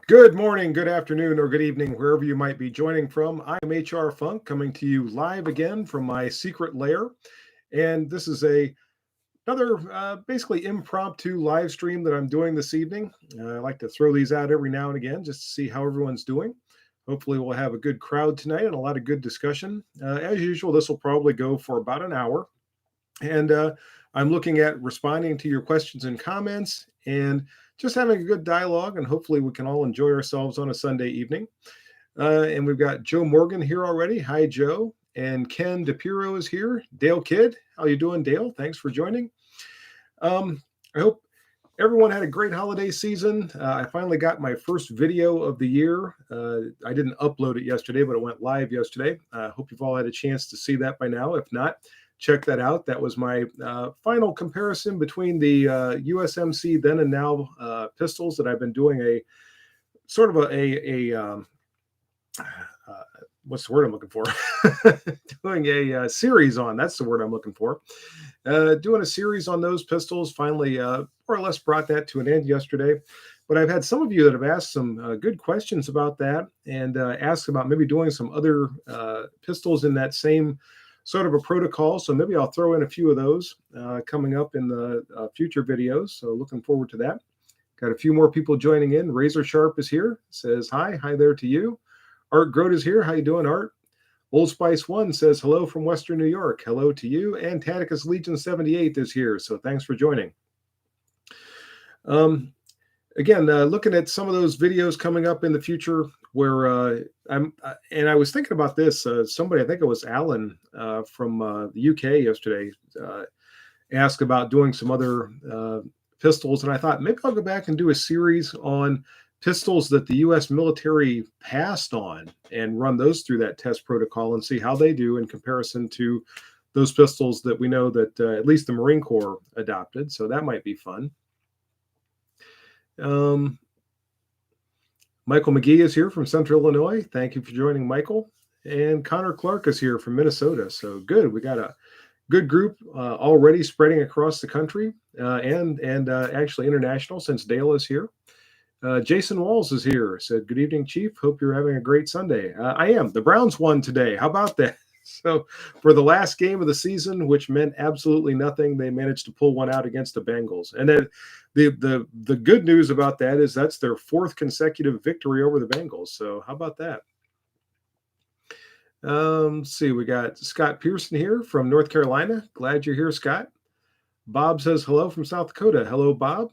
Good morning, good afternoon, or good evening, wherever you might be joining from. I'm HRFunk coming to you live again from my secret lair. And this is another basically impromptu live stream that I'm doing this evening. I like to throw these out every now and again just to see how everyone's doing. Hopefully, we'll have a good crowd tonight and a lot of good discussion. As usual, this will probably go for about an hour. And I'm looking at responding to your questions and comments and just having a good dialogue. And hopefully, we can all enjoy ourselves on a Sunday evening. And we've got Joe Morgan here already. Hi, Joe. And Ken DePiro is here. Dale Kidd, how you doing, Dale? Thanks for joining. I hope everyone had a great holiday season. I finally got my first video of the year. I didn't upload it yesterday, but it went live yesterday. I hope you've all had a chance to see that by now. If not, check that out. That was my final comparison between the USMC then and now pistols that I've been doing a sort of what's the word I'm looking for? Doing a series on. That's the word I'm looking for. Doing a series on those pistols. Finally, more or less brought that to an end yesterday. But I've had some of you that have asked some good questions about that and asked about maybe doing some other pistols in that same sort of a protocol. So maybe I'll throw in a few of those coming up in the future videos. So looking forward to that. Got a few more people joining in. Razor Sharp is here. Says hi. Hi there to you. Art Grote is here. How you doing, Art? Old Spice 1 says hello from Western New York. Hello to you. And Taticus Legion 78 is here. So thanks for joining. Again, looking at some of those videos coming up in the future where I was thinking about this. Somebody, I think it was Alan from the UK yesterday, asked about doing some other pistols. And I thought maybe I'll go back and do a series on pistols that the U.S. military passed on and run those through that test protocol and see how they do in comparison to those pistols that we know that at least the Marine Corps adopted. So that might be fun. Michael McGee is here from Central Illinois. Thank you for joining, Michael. And Connor Clark is here from Minnesota. So good. We got a good group already spreading across the country and actually international since Dale is here. Jason Walls is here. Said, good evening, Chief. Hope you're having a great Sunday. I am. The Browns won today. How about that? So for the last game of the season, which meant absolutely nothing, they managed to pull one out against the Bengals. And then the good news about that is that's their fourth consecutive victory over the Bengals. So how about that? Let's see. We got Scott Pearson here from North Carolina. Glad you're here, Scott. Bob says hello from South Dakota. Hello, Bob.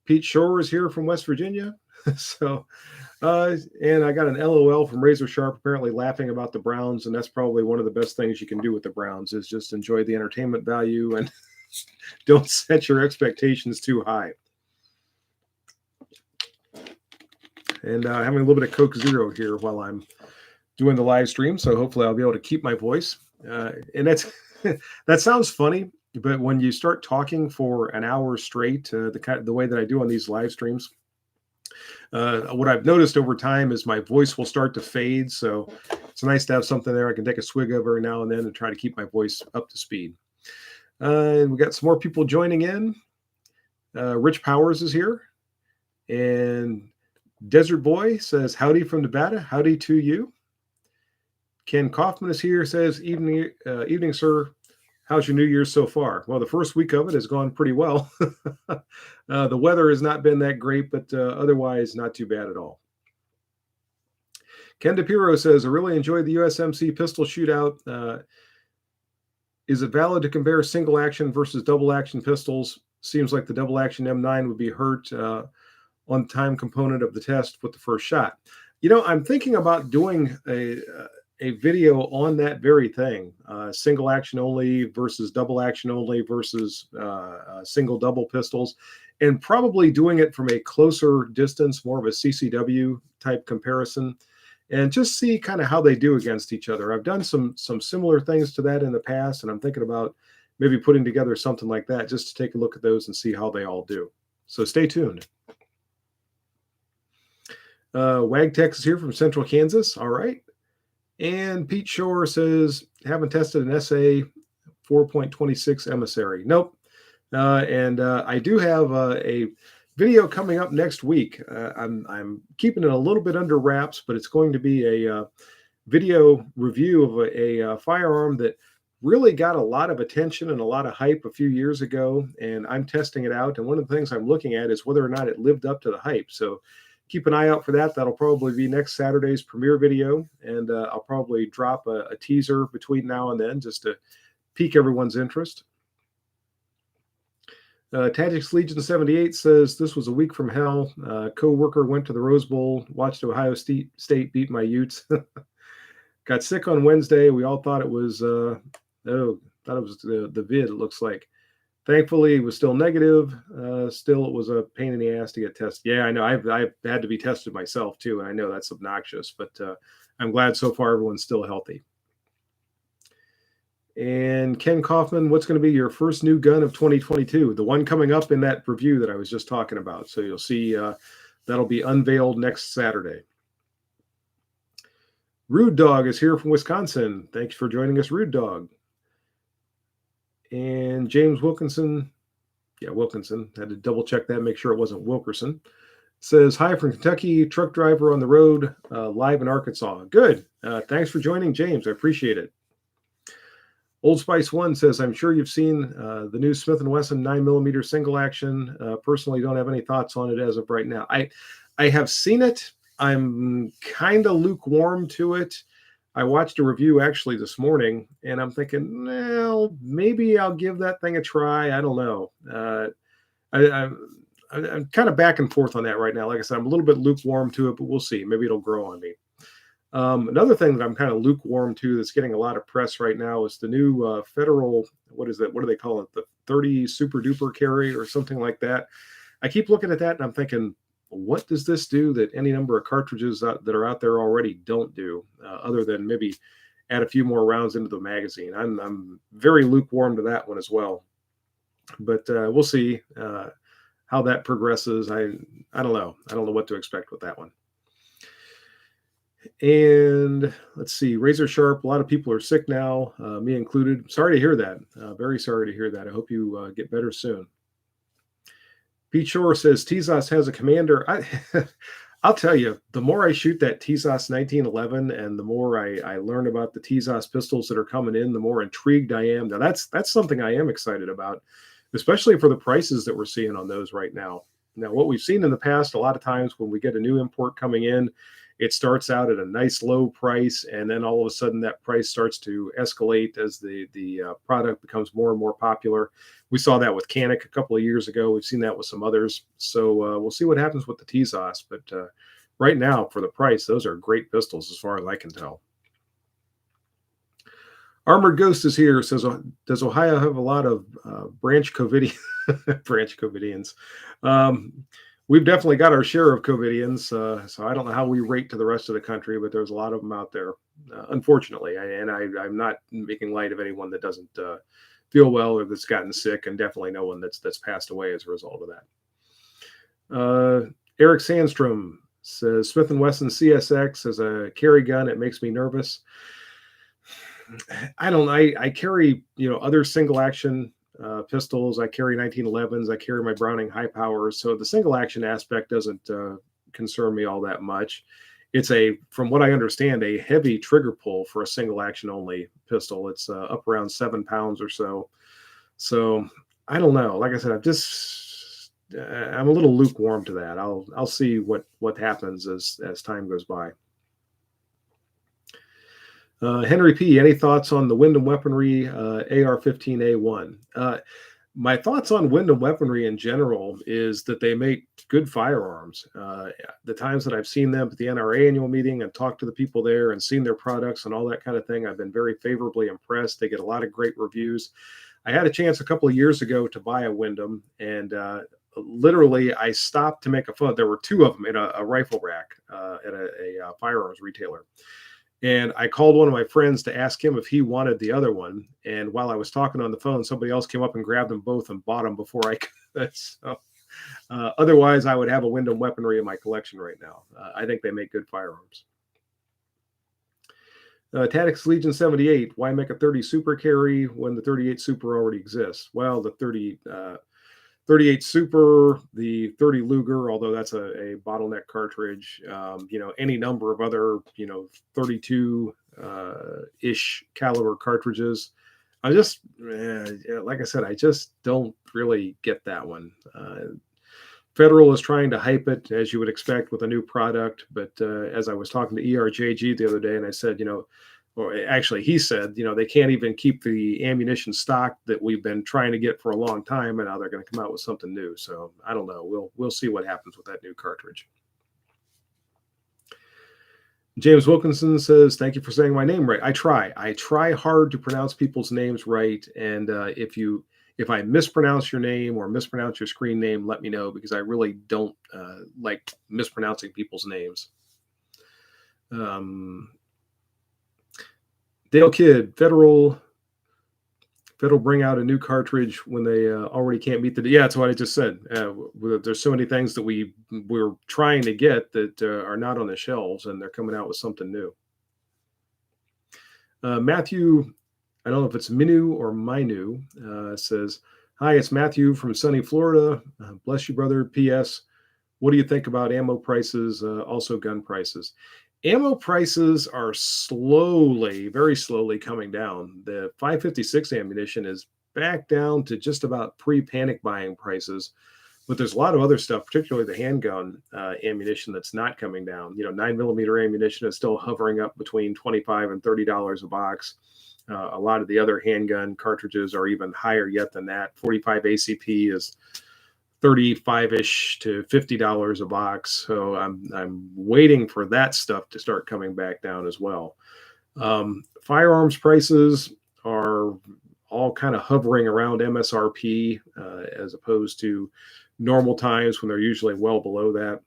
Pete Shore is here from West Virginia. So, and I got an LOL from Razor Sharp, apparently laughing about the Browns. And that's probably one of the best things you can do with the Browns is just enjoy the entertainment value and don't set your expectations too high. And having a little bit of Coke Zero here while I'm doing the live stream. So hopefully I'll be able to keep my voice. And that sounds funny. But when you start talking for an hour straight, the way that I do on these live streams, what I've noticed over time is my voice will start to fade. So it's nice to have something there I can take a swig of every now and then and try to keep my voice up to speed. And we got some more people joining in. Rich Powers is here. And Desert Boy says, howdy from Nevada. Howdy to you. Ken Kaufman is here, says, evening, sir. How's your New Year's so far? Well, the first week of it has gone pretty well. The weather has not been that great, but otherwise not too bad at all. Ken DePiro says, I really enjoyed the USMC pistol shootout. Is it valid to compare single action versus double action pistols? Seems like the double action M9 would be hurt on time component of the test with the first shot. You know, I'm thinking about doing a video on that very thing, single action only versus double action only versus single double pistols, and probably doing it from a closer distance, more of a CCW type comparison, and just see kind of how they do against each other. I've done some similar things to that in the past, and I'm thinking about maybe putting together something like that just to take a look at those and see how they all do. So stay tuned. Wagtex is here from Central Kansas. All right. And Pete Shore says, haven't tested an SA 4.26 emissary. Nope. And I do have a video coming up next week. I'm keeping it a little bit under wraps, but it's going to be a video review of a firearm that really got a lot of attention and a lot of hype a few years ago, and I'm testing it out. And one of the things I'm looking at is whether or not it lived up to the hype. So keep an eye out for that. That'll probably be next Saturday's premiere video, and I'll probably drop a teaser between now and then just to pique everyone's interest. Tactics Legion 78 says, this was a week from hell. Co-worker went to the Rose Bowl, watched Ohio State beat my Utes. Got sick on Wednesday. We all thought it was the vid, it looks like. Thankfully, it was still negative. Still, it was a pain in the ass to get tested. Yeah, I know. I've had to be tested myself, too, and I know that's obnoxious, but I'm glad so far everyone's still healthy. And Ken Kaufman, what's going to be your first new gun of 2022? The one coming up in that review that I was just talking about. So you'll see that'll be unveiled next Saturday. Rude Dog is here from Wisconsin. Thanks for joining us, Rude Dog. And James Wilkinson, Wilkinson, had to double check that, make sure it wasn't Wilkerson, says, hi from Kentucky, truck driver on the road, live in Arkansas. Good. Thanks for joining, James. I appreciate it. Old Spice One says, I'm sure you've seen the new Smith & Wesson 9mm single action. Personally, don't have any thoughts on it as of right now. I have seen it. I'm kind of lukewarm to it. I watched a review actually this morning, and I'm thinking, well, maybe I'll give that thing a try. I don't know. I'm kind of back and forth on that right now. Like I said, I'm a little bit lukewarm to it, but we'll see. Maybe it'll grow on me. Another thing that I'm kind of lukewarm to that's getting a lot of press right now is the new federal, what is that? What do they call it? The 30 super duper carry or something like that. I keep looking at that and I'm thinking, what does this do that any number of cartridges that are out there already don't do, other than maybe add a few more rounds into the magazine? I'm very lukewarm to that one as well. But we'll see how that progresses. I don't know. I don't know what to expect with that one. And let's see, razor sharp. A lot of people are sick now, me included. Sorry to hear that. Very sorry to hear that. I hope you get better soon. Pete Shore says TZOS has a commander. I'll tell you, the more I shoot that TZOS 1911 and the more I learn about the TZOS pistols that are coming in, the more intrigued I am. Now that's something I am excited about, especially for the prices that we're seeing on those right now. Now, what we've seen in the past, a lot of times when we get a new import coming in, it starts out at a nice low price, and then all of a sudden that price starts to escalate as the product becomes more and more popular. We saw that with Canik a couple of years ago. We've seen that with some others. So we'll see what happens with the TZOS. But right now, for the price, those are great pistols as far as I can tell. Armored Ghost is here. Says, does Ohio have a lot of branch Covidians? Branch Covidians. We've definitely got our share of Covidians, so I don't know how we rate to the rest of the country, but there's a lot of them out there, unfortunately. I'm not making light of anyone that doesn't feel well or that's gotten sick, and definitely no one that's passed away as a result of that. Eric Sandstrom says, Smith & Wesson CSX as a carry gun, it makes me nervous. I carry, other single action pistols. I carry 1911s. I carry my Browning high powers. So the single action aspect doesn't concern me all that much. It's from what I understand, a heavy trigger pull for a single action only pistol. It's up around 7 pounds or so. So I don't know. Like I said, I'm a little lukewarm to that. I'll see what happens as time goes by. Henry P., any thoughts on the Wyndham Weaponry AR-15A1? My thoughts on Wyndham Weaponry in general is that they make good firearms. The times that I've seen them at the NRA annual meeting and talked to the people there and seen their products and all that kind of thing, I've been very favorably impressed. They get a lot of great reviews. I had a chance a couple of years ago to buy a Wyndham, and literally I stopped to make a phone. There were two of them in a rifle rack at a firearms retailer. And I called one of my friends to ask him if he wanted the other one. And while I was talking on the phone, somebody else came up and grabbed them both and bought them before I could. So, otherwise, I would have a Wyndham Weaponry in my collection right now. I think they make good firearms. Tactics Legion 78, why make a 30 Super carry when the 38 Super already exists? Well, the 30 38 Super, the 30 Luger, although that's a bottleneck cartridge, any number of other, 32 ish caliber cartridges. Like I said, I just don't really get that one. Federal is trying to hype it, as you would expect with a new product. But as I was talking to ERJG the other day, and I said, or actually he said, they can't even keep the ammunition stock that we've been trying to get for a long time, and now they're going to come out with something new. So I don't know. We'll see what happens with that new cartridge. James Wilkinson says, "Thank you for saying my name right. I try hard to pronounce people's names right, and if I mispronounce your name or mispronounce your screen name, let me know, because I really don't like mispronouncing people's names." Dale Kidd, Federal bring out a new cartridge when they already can't meet the. Yeah, that's what I just said. There's so many things that we're trying to get that are not on the shelves, and they're coming out with something new. Matthew, I don't know if it's Minu or Minu, says, "Hi, it's Matthew from sunny Florida. Bless you, brother. P.S. What do you think about ammo prices, also gun prices?" Ammo prices are very slowly coming down. The 5.56 ammunition is back down to just about pre-panic buying prices, but there's a lot of other stuff, particularly the handgun ammunition, that's not coming down. 9mm ammunition is still hovering up between $25 and $30 a box. A lot of the other handgun cartridges are even higher yet than that. 45 ACP is $35-ish to $50 a box. So I'm waiting for that stuff to start coming back down as well. Firearms prices are all kind of hovering around MSRP as opposed to normal times when they're usually well below that.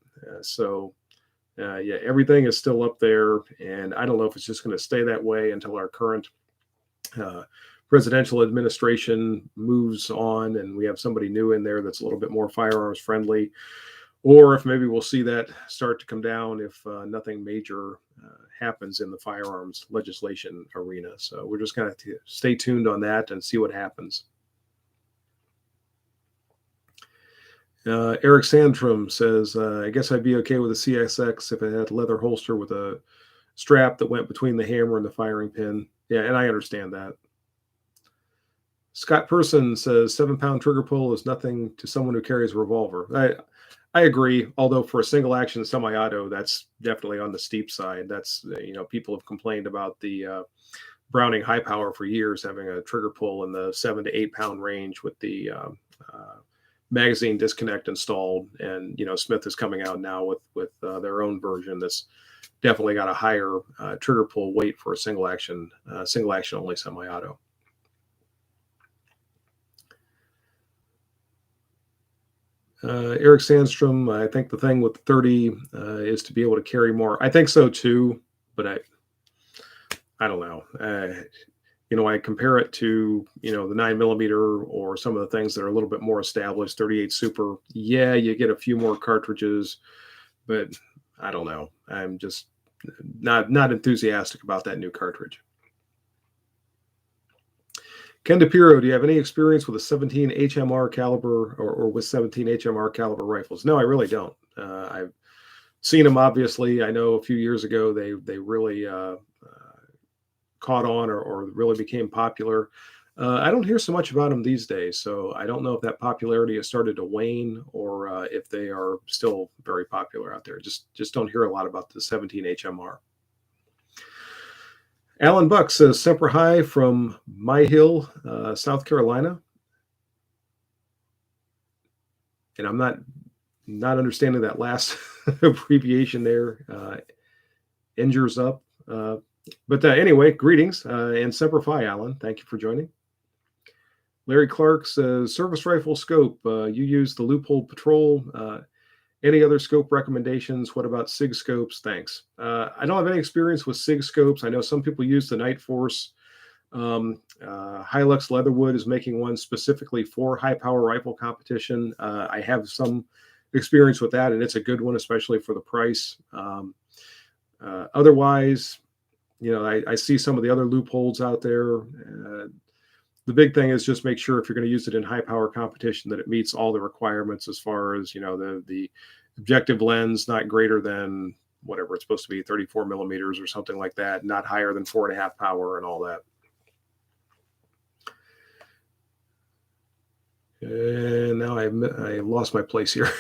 Everything is still up there, and I don't know if it's just going to stay that way until our current presidential administration moves on and we have somebody new in there that's a little bit more firearms friendly, or if maybe we'll see that start to come down if nothing major happens in the firearms legislation arena. So we're just going to stay tuned on that and see what happens. Eric Sandstrom says, "I guess I'd be okay with a CSX if it had a leather holster with a strap that went between the hammer and the firing pin." Yeah, and I understand that. Scott Person says 7-pound trigger pull is nothing to someone who carries a revolver. I agree, although for a single action semi-auto, that's definitely on the steep side. That's, people have complained about the Browning high power for years having a trigger pull in the 7 to 8 pound range with the magazine disconnect installed. And, Smith is coming out now with their own version that's definitely got a higher trigger pull weight for a single action only semi-auto. Eric Sandstrom, I think the thing with the 30 is to be able to carry more. I think so too, but I don't know. I compare it to, the 9mm or some of the things that are a little bit more established, 38 Super. Yeah, you get a few more cartridges, but I don't know. I'm just not enthusiastic about that new cartridge. Ken DePiro, do you have any experience with a 17 HMR caliber or with 17 HMR caliber rifles? No, I really don't. I've seen them, obviously. I know a few years ago they really caught on or really became popular. I don't hear so much about them these days, so I don't know if that popularity has started to wane or if they are still very popular out there. Just don't hear a lot about the 17 HMR. Alan Buck says, "Semper Hi from My Hill, South Carolina." And I'm not understanding that last abbreviation there. Injures up. But anyway, greetings and Semper Fi, Alan. Thank you for joining. Larry Clark says, "Service rifle scope. You use the Loophole Patrol. Any other scope recommendations? What about Sig Scopes? Thanks." I don't have any experience with Sig Scopes. I know some people use the Night Force. Hilux Leatherwood is making one specifically for high power rifle competition. I have some experience with that, and it's a good one, especially for the price. Otherwise, I see some of the other loopholes out there. the big thing is just make sure if you're going to use it in high power competition that it meets all the requirements as far as, the objective lens not greater than whatever it's supposed to be, 34 millimeters or something like that, not higher than 4.5 power and all that. And now I lost my place here.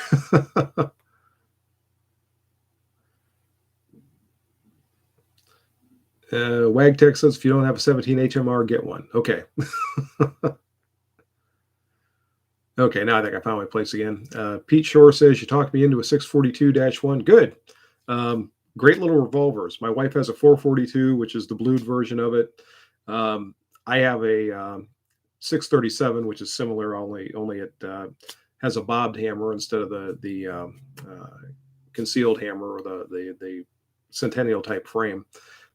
Wagtech says if you don't have a 17 HMR, get one. Okay. Okay, now I think I found my place again. Pete Shore says you talked me into a 642-1. Good. Great little revolvers. My wife has a 442, which is the blued version of it. I have a 637, which is similar, only it has a bobbed hammer instead of the concealed hammer or the Centennial type frame.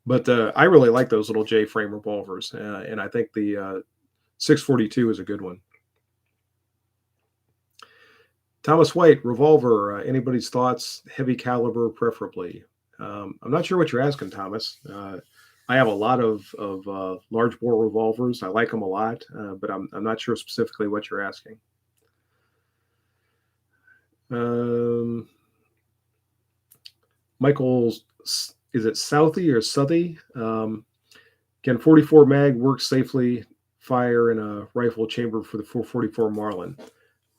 But I really like those little J frame revolvers, and I think the 642 is a good one. Thomas White, revolver. Anybody's thoughts? Heavy caliber, preferably. I'm not sure what you're asking, Thomas. I have a lot of large bore revolvers. I like them a lot, but I'm not sure specifically what you're asking. Michael's, is it Southey or Southey? Can 44 mag work safely? Fire in a rifle chamber for the 444 Marlin.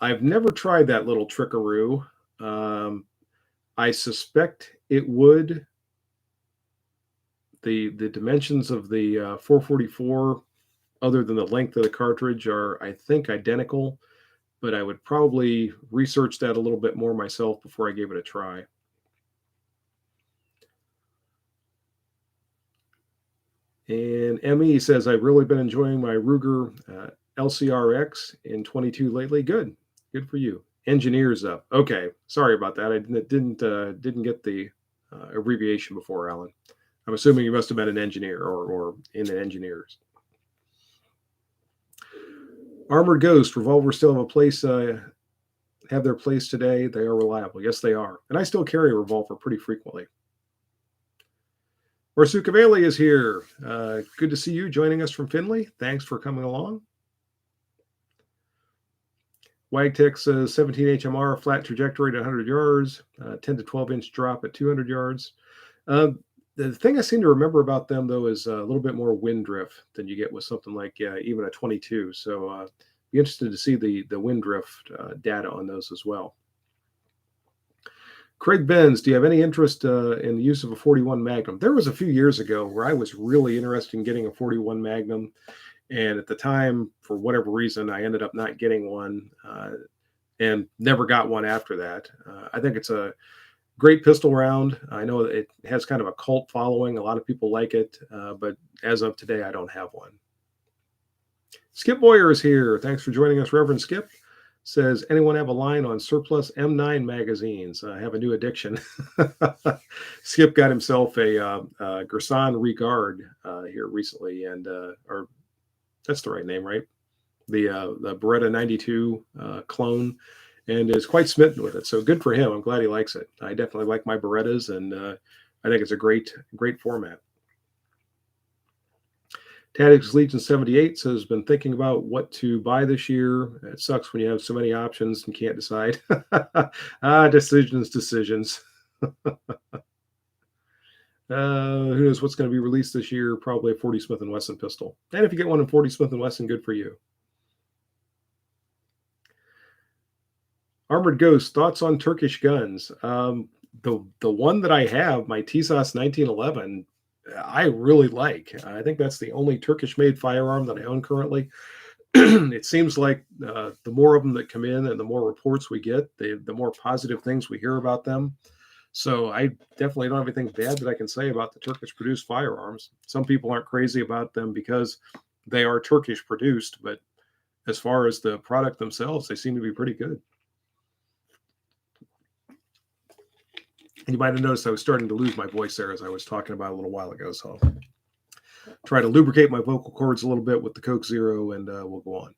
I've never tried that little trickaroo. I suspect it would. The dimensions of the 444, other than the length of the cartridge, are, I think, identical, but I would probably research that a little bit more myself before I gave it a try. And ME says, I've really been enjoying my Ruger LCRX in 22 lately. Good for you. Engineers up. Okay, sorry about that. I didn't get the abbreviation before, Alan. I'm assuming you must have been an engineer or in the engineers. Armored Ghost revolvers still have a place. Have their place today. They are reliable. Yes, they are. And I still carry a revolver pretty frequently. Orsukaveli is here. Good to see you joining us from Findlay. Thanks for coming along. Wagtech's 17 HMR, flat trajectory at 100 yards, 10 to 12 inch drop at 200 yards. The thing I seem to remember about them, though, is a little bit more wind drift than you get with something like even a 22. So be interested to see the wind drift data on those as well. Craig Benz, do you have any interest in the use of a 41 Magnum? There was a few years ago where I was really interested in getting a 41 Magnum. And at the time, for whatever reason, I ended up not getting one and never got one after that. I think it's a great pistol round. I know it has kind of a cult following. A lot of people like it, but as of today, I don't have one. Skip Boyer is here. Thanks for joining us, Reverend Skip. Says, anyone have a line on surplus M9 magazines? I have a new addiction. Skip got himself a Gerson Regard here recently, and or that's the right name, right? The Beretta 92 clone, and is quite smitten with it. So good for him. I'm glad he likes it. I definitely like my Berettas, and I think it's a great format. Tactics Legion 78 says, been thinking about what to buy this year. It sucks when you have so many options and can't decide. Decisions. Who knows what's going to be released this year? Probably a 40 Smith & Wesson pistol. And if you get one in 40 Smith & Wesson, good for you. Armored Ghost, thoughts on Turkish guns? The one that I have, my TSOS 1911, I really like. I think that's the only Turkish-made firearm that I own currently. It seems like the more of them that come in and the more reports we get, the more positive things we hear about them. So I definitely don't have anything bad that I can say about the Turkish-produced firearms. Some people aren't crazy about them because they are Turkish-produced, but as far as the product themselves, they seem to be pretty good. And you might have noticed I was starting to lose my voice there as I was talking about a little while ago. So I'll try to lubricate my vocal cords a little bit with the Coke Zero, and we'll go on.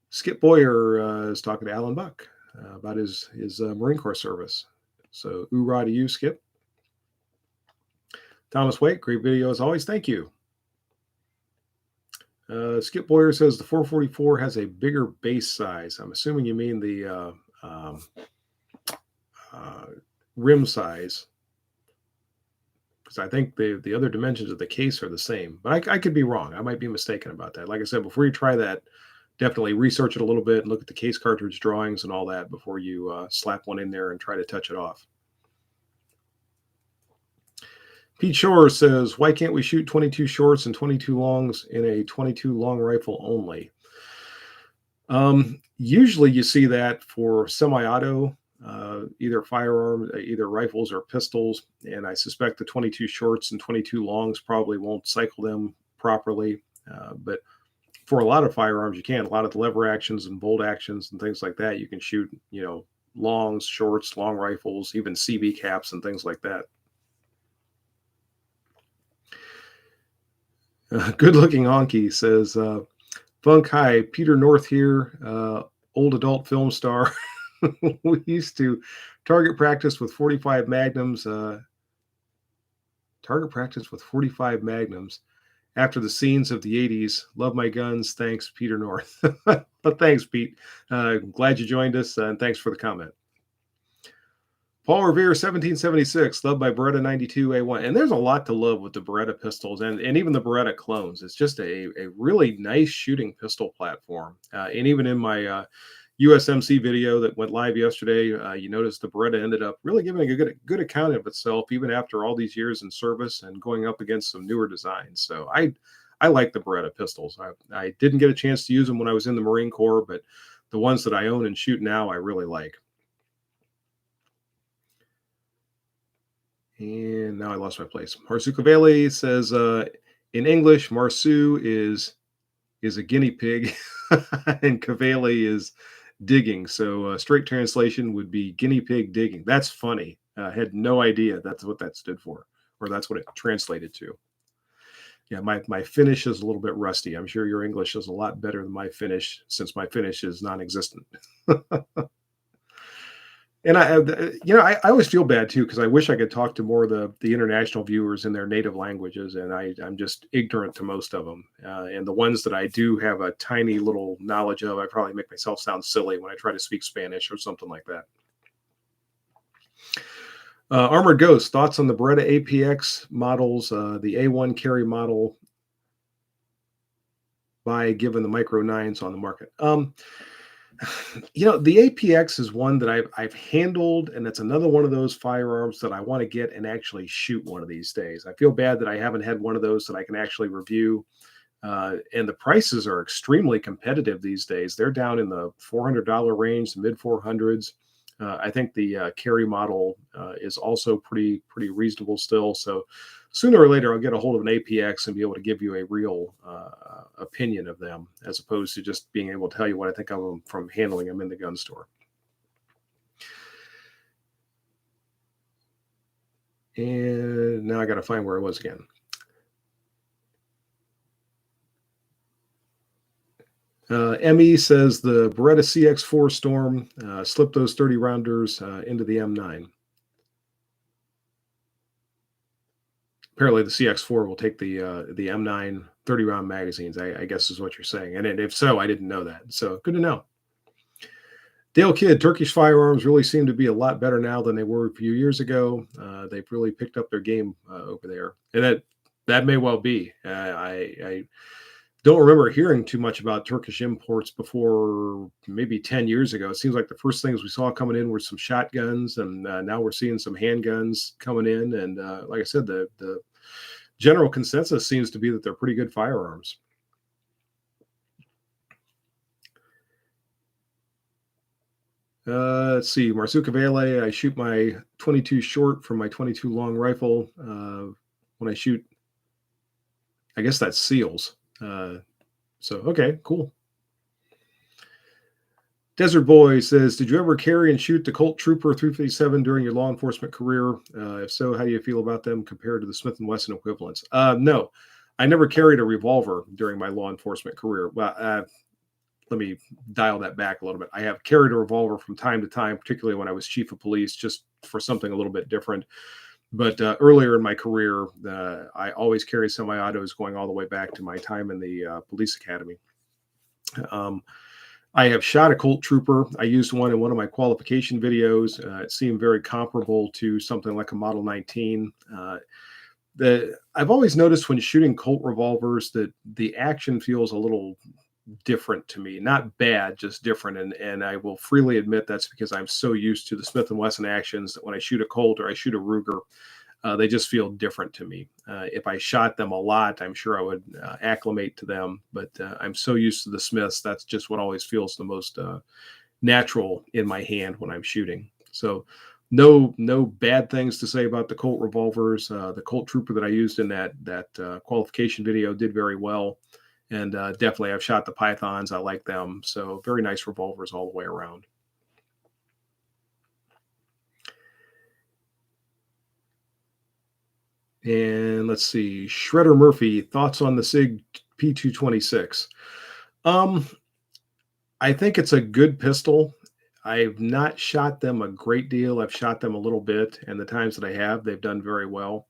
Skip Boyer is talking to Alan Buck about his Marine Corps service. So hoorah to you, Skip. Thomas Waite, great video as always. Thank you. Skip Boyer says the 444 has a bigger base size. I'm assuming you mean the um, uh, rim size, because I think the other dimensions of the case are the same. But I could be wrong. I might be mistaken about that. Like I said, before you try that, definitely research it a little bit and look at the case cartridge drawings and all that before you slap one in there and try to touch it off. Pete Shore says, why can't we shoot 22 shorts and 22 longs in a 22 long rifle only? Usually you see that for semi-auto, either firearms, either rifles or pistols. And I suspect the 22 shorts and 22 longs probably won't cycle them properly. But for a lot of firearms, you can. A lot of the lever actions and bolt actions and things like that, you can shoot, longs, shorts, long rifles, even CB caps and things like that. Good looking honky says, Funk, hi, Peter North here, old adult film star. We used to target practice with 45 Magnums. After the scenes of the 80s. Love my guns. Thanks, Peter North. But thanks, Pete. Glad you joined us, and thanks for the comment. Paul Revere, 1776, loved by Beretta 92A1. And there's a lot to love with the Beretta pistols and even the Beretta clones. It's just a really nice shooting pistol platform. And even in my USMC video that went live yesterday, you notice the Beretta ended up really giving a good account of itself, even after all these years in service and going up against some newer designs. So I like the Beretta pistols. I didn't get a chance to use them when I was in the Marine Corps, but the ones that I own and shoot now, I really like. And now I lost my place. Marsu Cavale says, in English, Marsu is a guinea pig and Cavale is digging. So straight translation would be guinea pig digging. That's funny. I had no idea that's what that stood for, or that's what it translated to. Yeah, my Finnish is a little bit rusty. I'm sure your English is a lot better than my Finnish, since my Finnish is non-existent. And I always feel bad too, because I wish I could talk to more of the international viewers in their native languages, and I'm just ignorant to most of them. And the ones that I do have a tiny little knowledge of, I probably make myself sound silly when I try to speak Spanish or something like that. Armored Ghost, thoughts on the Beretta APX models, the A1 carry model, by given the Micro 9s on the market. The APX is one that I've handled, and it's another one of those firearms that I want to get and actually shoot one of these days. I feel bad that I haven't had one of those that I can actually review. And the prices are extremely competitive these days. They're down in the $400 range, the mid 400s. I think the carry model is also pretty reasonable still. So sooner or later, I'll get a hold of an APX and be able to give you a real opinion of them, as opposed to just being able to tell you what I think of them from handling them in the gun store. And now I got to find where I was again. ME says the Beretta CX4 Storm slipped those 30 rounders into the M9. Apparently the CX4 will take the M9 30 round magazines, I guess is what you're saying. And if so, I didn't know that. So good to know. Dale Kidd, Turkish firearms really seem to be a lot better now than they were a few years ago. They've really picked up their game over there. And that may well be. I don't remember hearing too much about Turkish imports before maybe 10 years ago. It seems like the first things we saw coming in were some shotguns, and now we're seeing some handguns coming in. And like I said, the general consensus seems to be that they're pretty good firearms. Let's see, Marsu Cavale, I shoot my 22 short from my 22 long rifle. When I shoot, I guess that's seals. So, okay, cool. Desert Boy says, did you ever carry and shoot the Colt Trooper 357 during your law enforcement career? If so, how do you feel about them compared to the Smith & Wesson equivalents? No, I never carried a revolver during my law enforcement career. Well, let me dial that back a little bit. I have carried a revolver from time to time, particularly when I was chief of police, just for something a little bit different. But earlier in my career, I always carried semi-autos going all the way back to my time in the police academy. Um, I have shot a Colt Trooper. I used one in one of my qualification videos. It seemed very comparable to something like a Model 19. I've always noticed when shooting Colt revolvers that the action feels a little different to me. Not bad, just different. And I will freely admit that's because I'm so used to the Smith and Wesson actions that when I shoot a Colt or I shoot a Ruger, they just feel different to me. If I shot them a lot, I'm sure I would acclimate to them. But I'm so used to the Smiths, that's just what always feels the most natural in my hand when I'm shooting. So no bad things to say about the Colt revolvers. The Colt Trooper that I used in that qualification video did very well. And definitely I've shot the Pythons. I like them. So very nice revolvers all the way around. And let's see, Shredder Murphy, thoughts on the Sig P226? Um, I think it's a good pistol. I've not shot them a great deal. I've shot them a little bit, and the times that I have, they've done very well.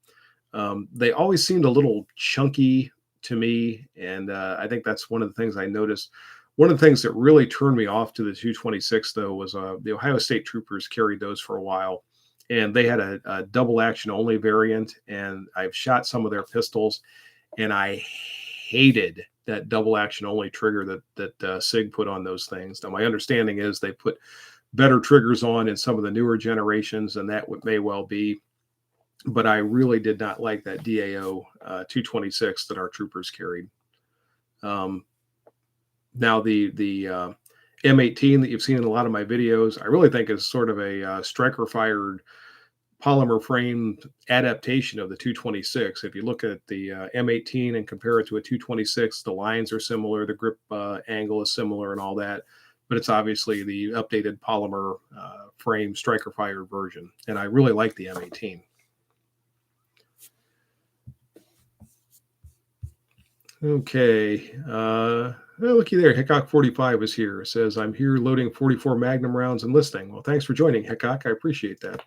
They always seemed a little chunky to me, and I think that's one of the things I noticed. One of the things that really turned me off to the 226, though, was the Ohio State Troopers carried those for a while, and they had a double action only variant. And I've shot some of their pistols, and I hated that double action only trigger that Sig put on those things. Now, my understanding is they put better triggers on in some of the newer generations, and that may well be. But I really did not like that DAO 226 that our troopers carried. Um, Now the M18 that you've seen in a lot of my videos, I really think is sort of a striker fired polymer frame adaptation of the 226. If you look at the M18 and compare it to a 226, the lines are similar, the grip angle is similar, and all that. But it's obviously the updated polymer frame striker fired version, and I really like the M18. Okay. Looky there. Hickok 45 is here. It says, I'm here loading 44 Magnum rounds and listing. Well, thanks for joining, Hickok. I appreciate that.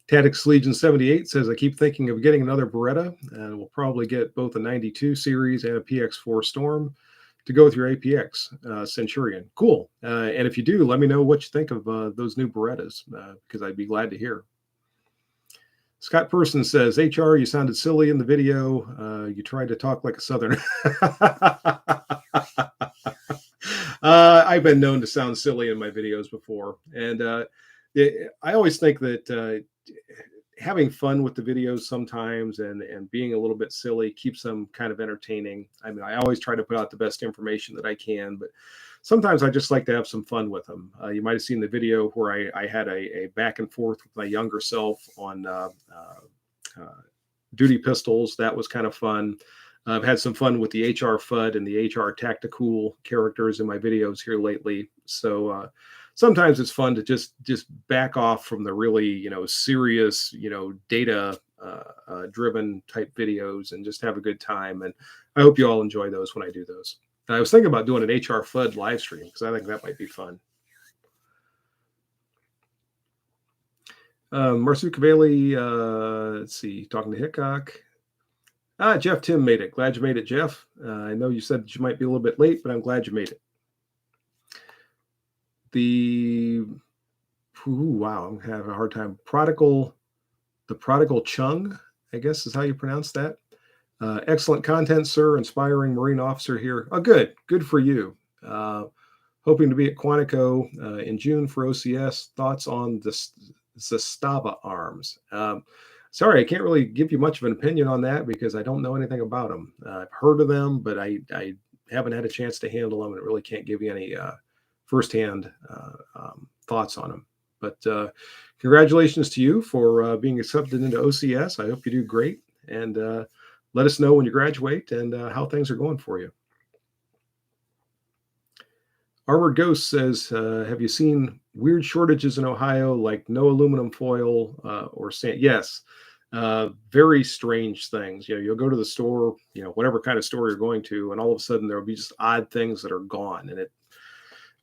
Tactics Legion 78 says, I keep thinking of getting another Beretta, and we'll probably get both a 92 series and a PX4 Storm to go with your APX Centurion. Cool. And if you do, let me know what you think of those new Berettas, because I'd be glad to hear. Scott Person says, HR, you sounded silly in the video. You tried to talk like a Southerner. I've been known to sound silly in my videos before. And I always think that having fun with the videos sometimes and being a little bit silly keeps them kind of entertaining. I mean, I always try to put out the best information that I can, but sometimes I just like to have some fun with them. You might have seen the video where I had a back and forth with my younger self on duty pistols. That was kind of fun. I've had some fun with the HR FUD and the HR Tactical characters in my videos here lately. So sometimes it's fun to just back off from the really, serious, data driven type videos and just have a good time. And I hope you all enjoy those when I do those. I was thinking about doing an HR FUD live stream because I think that might be fun. Marsuka Bailey, let's see, talking to Hickok. Jeff Tim made it. Glad you made it, Jeff. I know you said that you might be a little bit late, but I'm glad you made it. Wow, I'm having a hard time. The Prodigal Chung, I guess is how you pronounce that. Excellent content, sir. Inspiring Marine officer here. Oh, good for you. Hoping to be at Quantico in June for OCS. Thoughts on the Zastava arms? Sorry, I can't really give you much of an opinion on that because I don't know anything about them. I've heard of them, but I haven't had a chance to handle them, and really can't give you any firsthand thoughts on them. But congratulations to you for being accepted into OCS. I hope you do great, and let us know when you graduate and how things are going for you. Armored Ghost says, have you seen weird shortages in Ohio, like no aluminum foil or sand? Yes. Very strange things. You'll go to the store, whatever kind of store you're going to, and all of a sudden there'll be just odd things that are gone. And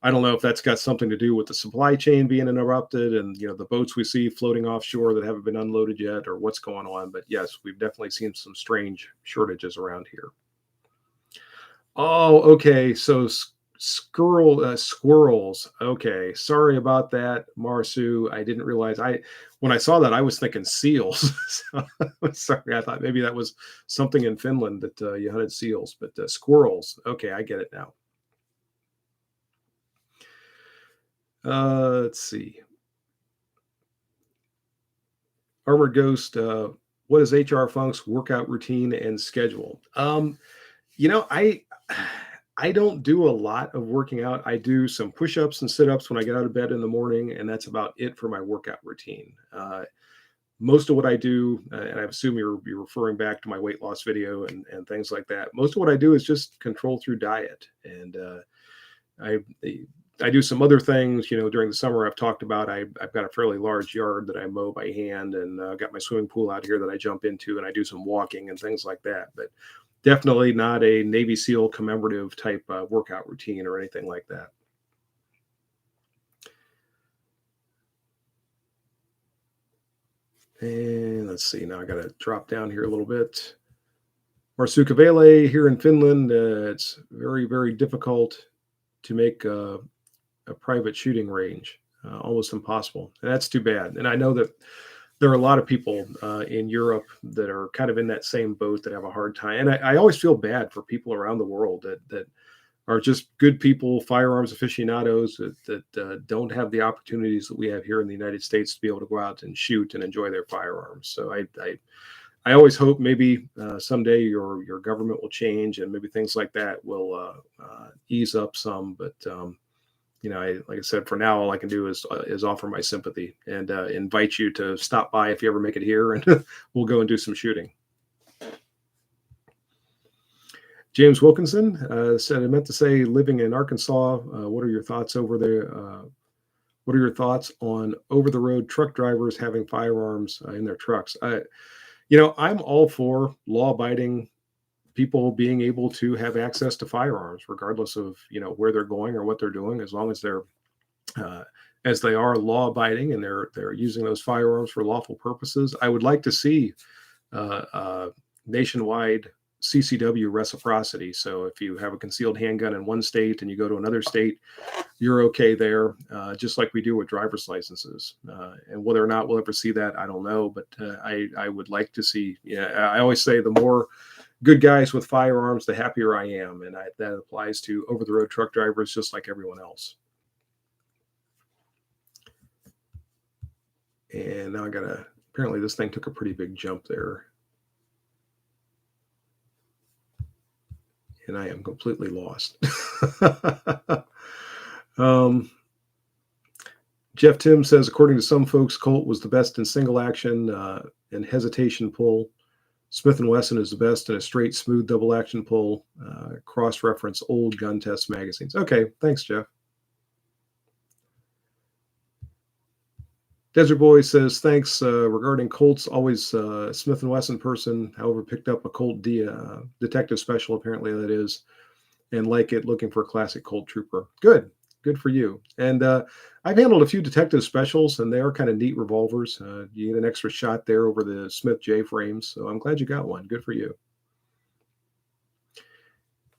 I don't know if that's got something to do with the supply chain being interrupted and, the boats we see floating offshore that haven't been unloaded yet, or what's going on. But yes, we've definitely seen some strange shortages around here. Oh, okay. So squirrels. Okay. Sorry about that, Marsu. I didn't realize when I saw that, I was thinking seals. So, sorry. I thought maybe that was something in Finland that you hunted seals, but squirrels. Okay. I get it now. Let's see. Armored Ghost, what is HRFunk's workout routine and schedule? You know, I I don't do a lot of working out. I do some push-ups and sit-ups when I get out of bed in the morning, and that's about it for my workout routine. Most of what I do, and I assume you're referring back to my weight loss video and things like that. Most of what I do is just control through diet, and I I do some other things. During the summer, I've talked about I've got a fairly large yard that I mow by hand, and got my swimming pool out here that I jump into, and I do some walking and things like that. But definitely not a Navy SEAL commemorative type workout routine or anything like that. And let's see. Now I got to drop down here a little bit. Marsukavele here in Finland. It's very, very difficult to make a private shooting range, almost impossible. And that's too bad. And I know that there are a lot of people in Europe that are kind of in that same boat that have a hard time. And I always feel bad for people around the world that are just good people, firearms aficionados that don't have the opportunities that we have here in the United States to be able to go out and shoot and enjoy their firearms. So I always hope maybe someday your government will change and maybe things like that will ease up some. But like I said, for now, all I can do is offer my sympathy and invite you to stop by if you ever make it here, and we'll go and do some shooting. James Wilkinson said, I meant to say, living in Arkansas, what are your thoughts over there? What are your thoughts on over-the-road truck drivers having firearms in their trucks? I'm all for law-abiding people being able to have access to firearms, regardless of where they're going or what they're doing, as long as they're as they are law-abiding and they're using those firearms for lawful purposes. I would like to see nationwide CCW reciprocity. So if you have a concealed handgun in one state and you go to another state, you're okay there, just like we do with driver's licenses. And whether or not we'll ever see that, I don't know. But I would like to see. I always say the more good guys with firearms, the happier I am, and that applies to over-the-road truck drivers just like everyone else. And now apparently this thing took a pretty big jump there. And I am completely lost. Jeff Tim says, according to some folks, Colt was the best in single action and hesitation pull. Smith & Wesson is the best in a straight, smooth double action pull. Cross-reference old gun test magazines. Okay, thanks, Jeff. Desert Boy says, thanks. Regarding Colts, always Smith & Wesson person, however, picked up a Colt detective special, apparently that is, and like it, looking for a classic Colt trooper. Good for you. And I've handled a few detective specials, and they are kind of neat revolvers. You get an extra shot there over the Smith J frames, so I'm glad you got one. Good for you.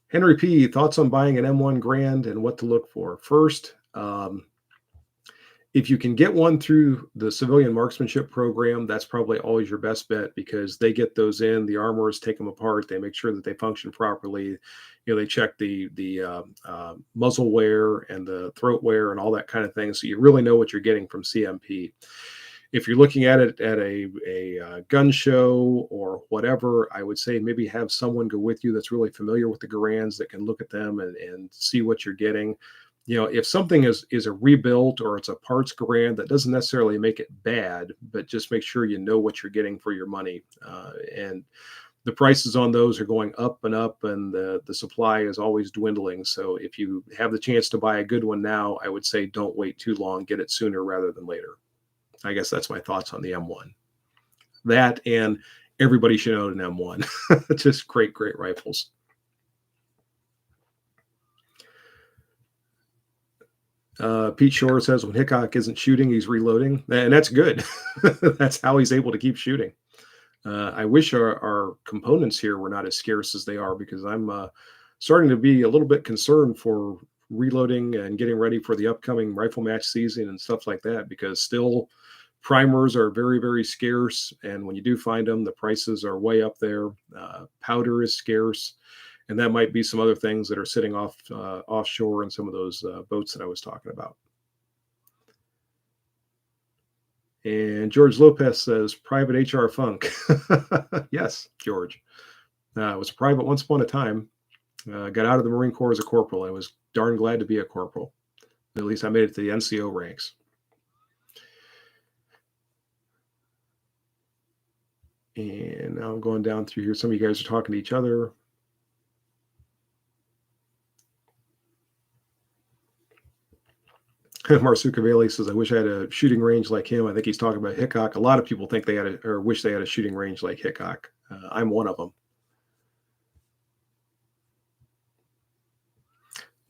Henry P., thoughts on buying an M1 Grand and what to look for? First, if you can get one through the civilian marksmanship program, that's probably always your best bet, because they get those in, the armorers take them apart, they make sure that they function properly. They check the muzzle wear and the throat wear and all that kind of thing, so you really know what you're getting from CMP. If you're looking at it at a gun show or whatever, I would say maybe have someone go with you that's really familiar with the Garands, that can look at them and see what you're getting. If something is a rebuilt or it's a parts Garand, that doesn't necessarily make it bad, but just make sure you know what you're getting for your money. And the prices on those are going up and up, and the supply is always dwindling. So if you have the chance to buy a good one now, I would say don't wait too long. Get it sooner rather than later. I guess that's my thoughts on the M1. That, and everybody should own an M1. Just great rifles. Pete Shore says when Hickok isn't shooting, he's reloading, and that's good. That's how he's able to keep shooting. I wish our components here were not as scarce as they are, because I'm starting to be a little bit concerned for reloading and getting ready for the upcoming rifle match season and stuff like that, because still primers are very, very scarce. And when you do find them, the prices are way up there. Powder is scarce. And that might be some other things that are sitting offshore in some of those boats that I was talking about. And George Lopez says, Private HRFunk. Yes, George. I was a private once upon a time. Got out of the Marine Corps as a corporal. I was darn glad to be a corporal. At least I made it to the NCO ranks. And now I'm going down through here. Some of you guys are talking to each other. Marsuka Bailey says, I wish I had a shooting range like him. I think he's talking about Hickok. A lot of people think they had or wish they had a shooting range like Hickok. I'm one of them.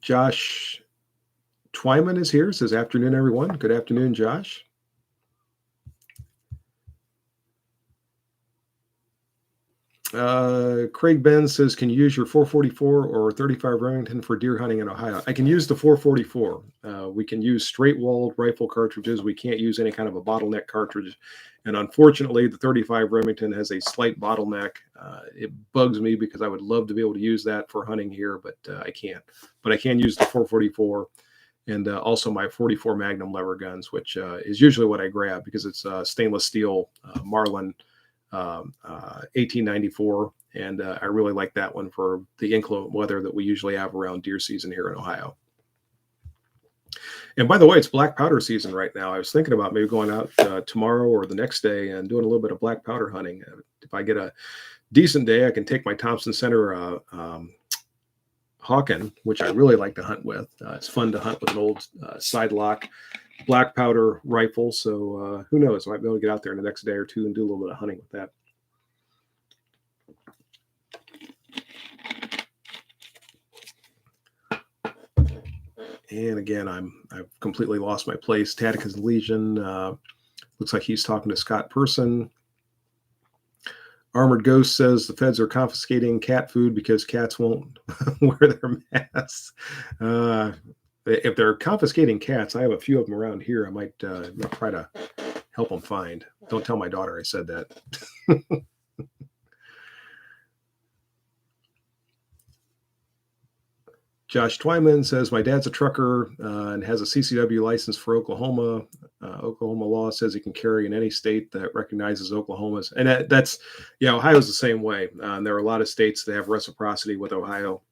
Josh Twyman is here. Says, afternoon, everyone. Good afternoon, Josh. Craig Ben says, can you use your 444 or 35 Remington for deer hunting in Ohio? I can use the 444. We can use straight walled rifle cartridges. We can't use any kind of a bottleneck cartridge. And unfortunately, the 35 Remington has a slight bottleneck. It bugs me because I would love to be able to use that for hunting here, but I can't. But I can use the 444 and also my 44 Magnum lever guns, which is usually what I grab because it's stainless steel Marlin 1894, and I really like that one for the inclement weather that we usually have around deer season here in Ohio. And by the way, it's black powder season right now. I was thinking about maybe going out tomorrow or the next day and doing a little bit of black powder hunting. If I get a decent day, I can take my Thompson Center Hawken, which I really like to hunt with. It's fun to hunt with an old side lock black powder rifle. So who knows? I might be able to get out there in the next day or two and do a little bit of hunting with that. And again, I've completely lost my place. Tatica's Legion. Looks like he's talking to Scott Person. Armored Ghost says the feds are confiscating cat food because cats won't wear their masks. If they're confiscating cats, I have a few of them around here. I might try to help them find. Don't tell my daughter I said that. Josh Twyman says, my dad's a trucker and has a CCW license for Oklahoma. Oklahoma law says he can carry in any state that recognizes Oklahoma's. And that's, Ohio's the same way. And there are a lot of states that have reciprocity with Ohio.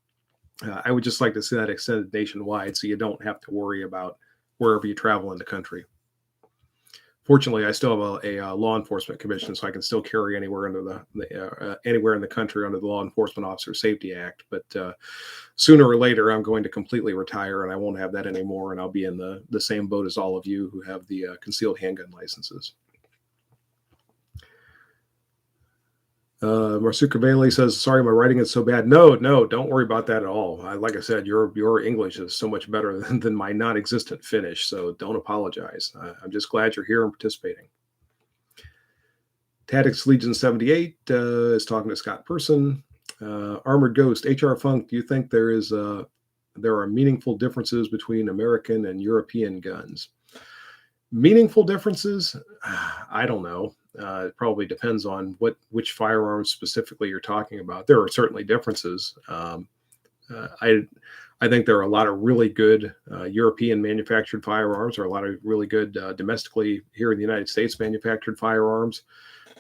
I would just like to see that extended nationwide so you don't have to worry about wherever you travel in the country. Fortunately, I still have a law enforcement commission, so I can still carry anywhere under anywhere in the country under the Law Enforcement Officer Safety Act. But sooner or later, I'm going to completely retire, and I won't have that anymore, and I'll be in the same boat as all of you who have the concealed handgun licenses. Marsuka Bailey says, sorry, my writing is so bad. No, don't worry about that at all. Like I said, your English is so much better than my non-existent Finnish, so don't apologize. I'm just glad you're here and participating. Tactics Legion 78 is talking to Scott Person. Armored Ghost, HRFunk, do you think there are meaningful differences between American and European guns? Meaningful differences? I don't know. It probably depends on which firearms specifically you're talking about. There are certainly differences. I think there are a lot of really good European manufactured firearms, or a lot of really good domestically here in the United States manufactured firearms.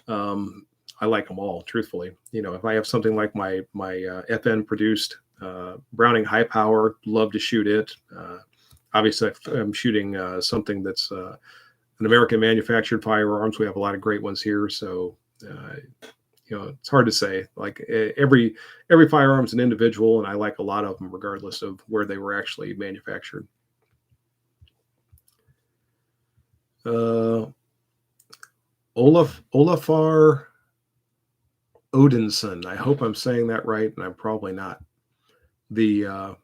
I like them all, truthfully. If I have something like my FN produced Browning high power, love to shoot it. Obviously, if I'm shooting something that's an American manufactured firearms, we have a lot of great ones here. So, it's hard to say. Like every firearm's an individual, and I like a lot of them, regardless of where they were actually manufactured. Olafar Odinson. I hope I'm saying that right, and I'm probably not. The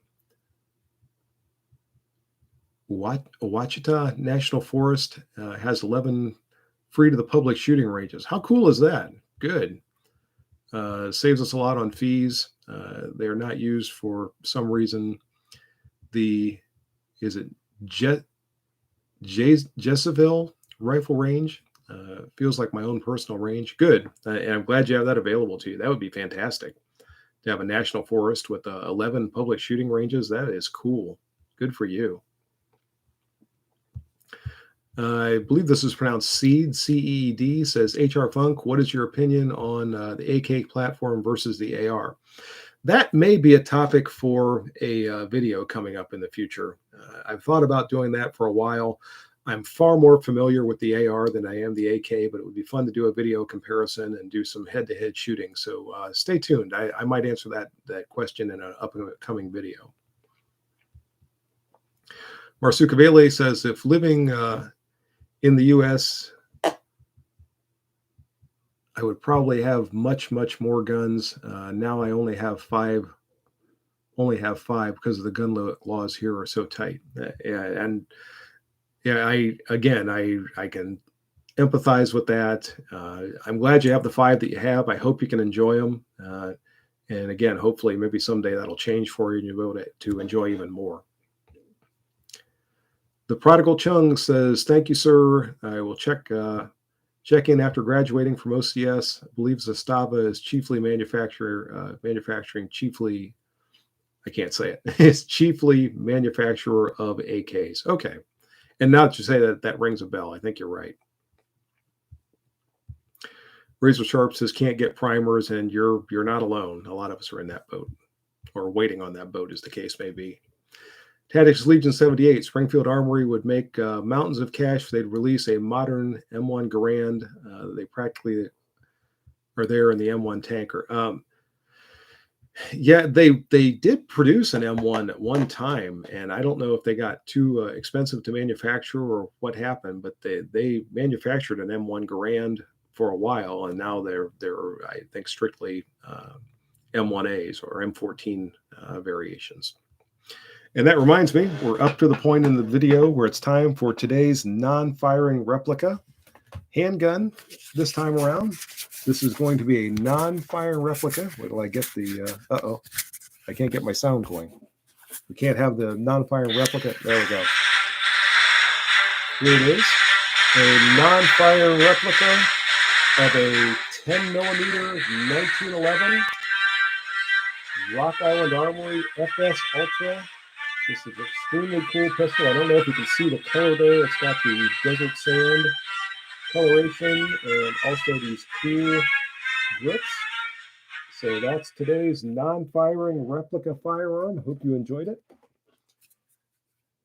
Ouachita National Forest has 11 free to the public shooting ranges. How cool is that? Good. Saves us a lot on fees. They are not used for some reason. Is it Jesseville rifle range? Feels like my own personal range. Good. And I'm glad you have that available to you. That would be fantastic to have a national forest with 11 public shooting ranges. That is cool. Good for you. I believe this is pronounced Seed, C-E-E-D, says HRFunk, what is your opinion on the AK platform versus the AR? That may be a topic for a video coming up in the future. I've thought about doing that for a while. I'm far more familiar with the AR than I am the AK, but it would be fun to do a video comparison and do some head-to-head shooting. So stay tuned. I might answer that question in an upcoming video. Marsukavele says, if living in the U.S., I would probably have much more guns. Now I only have five because of the gun laws here are so tight. I can empathize with that. I'm glad you have the 5 that you have. I hope you can enjoy them. And again, hopefully maybe someday that'll change for you and you'll be able to enjoy even more. The Prodigal Chung says, thank you, sir. I will check in after graduating from OCS. I believe Zastava is chiefly manufacturing chiefly, I can't say it. It's chiefly manufacturer of AKs. Okay. And now that you say that rings a bell. I think you're right. Razor Sharp says, can't get primers, and you're not alone. A lot of us are in that boat, or waiting on that boat, as the case may be. Tactics Legion 78, Springfield Armory would make mountains of cash if they'd release a modern M1 Garand. They practically are there in the M1 tanker. Yeah, they did produce an M1 at one time, and I don't know if they got too expensive to manufacture or what happened, but they manufactured an M1 Garand for a while, and now they're I think strictly M1As or M14 variations. And that reminds me, we're up to the point in the video where it's time for today's non-firing replica handgun. This time around, this is going to be a non-firing replica. Wait till I get the, I can't get my sound going. We can't have the non-firing replica. There we go. Here it is, a non-firing replica of a 10 millimeter 1911 Rock Island Armory FS Ultra. This is an extremely cool pistol. I don't know if you can see the color there. It's got the desert sand coloration and also these cool grips. So that's today's non-firing replica firearm. Hope you enjoyed it.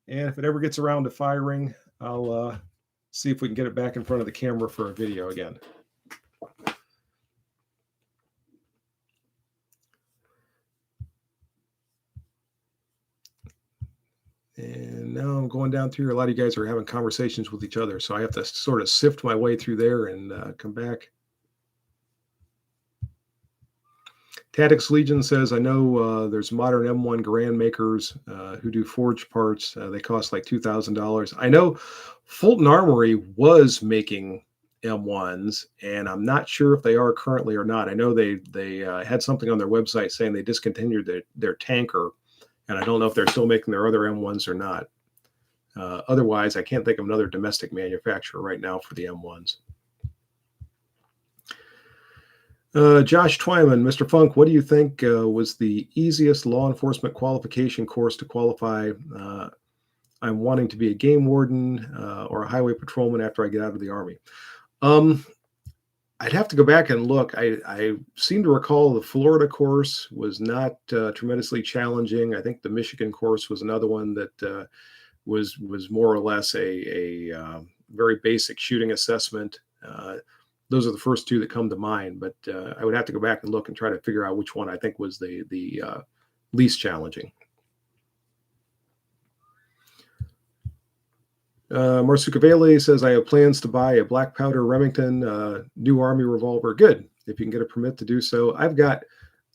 And if it ever gets around to firing, I'll see if we can get it back in front of the camera for a video again. And now I'm going down through. A lot of you guys are having conversations with each other, so I have to sort of sift my way through there and come back. Tactics Legion says, I know there's modern M1 Garand makers who do forged parts. They cost like $2,000. I know Fulton Armory was making M1s, and I'm not sure if they are currently or not. I know they had something on their website saying they discontinued their tanker, and I don't know if they're still making their other M1s or not. Otherwise, I can't think of another domestic manufacturer right now for the M1s. Josh Twyman, Mr. Funk, what do you think was the easiest law enforcement qualification course to qualify? I'm wanting to be a game warden or a highway patrolman after I get out of the Army. I'd have to go back and look. I seem to recall the Florida course was not tremendously challenging. I think the Michigan course was another one that was more or less a very basic shooting assessment. Those are the first two that come to mind, but I would have to go back and look and try to figure out which one I think was the least challenging. Marsukavele says, I have plans to buy a black powder Remington new Army revolver. Good. If you can get a permit to do so. I've got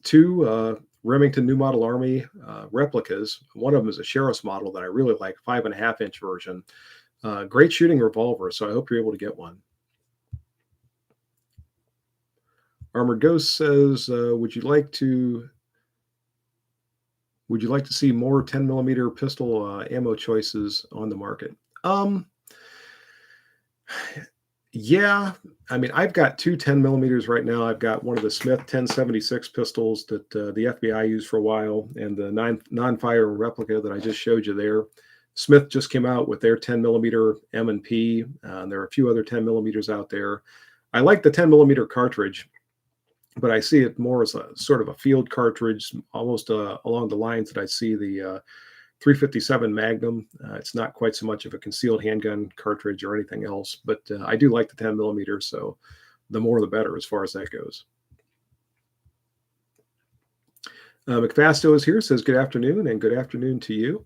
two Remington New Model Army replicas. One of them is a sheriff's model that I really like, 5.5-inch version. Great shooting revolver, so I hope you're able to get one. Armored Ghost says, would you like to see more 10 millimeter pistol ammo choices on the market? Yeah, I mean, I've got two 10 millimeters right now. I've got one of the Smith 1076 pistols that the FBI used for a while, and the non-fire replica that I just showed you there. Smith just came out with their 10 millimeter M&P. There are a few other 10 millimeters out there. I like the 10 millimeter cartridge, but I see it more as a sort of a field cartridge, almost along the lines that I see the 357 Magnum. It's not quite so much of a concealed handgun cartridge or anything else, but I do like the 10 millimeter. So the more the better as far as that goes. McFasto is here, says good afternoon, and good afternoon to you.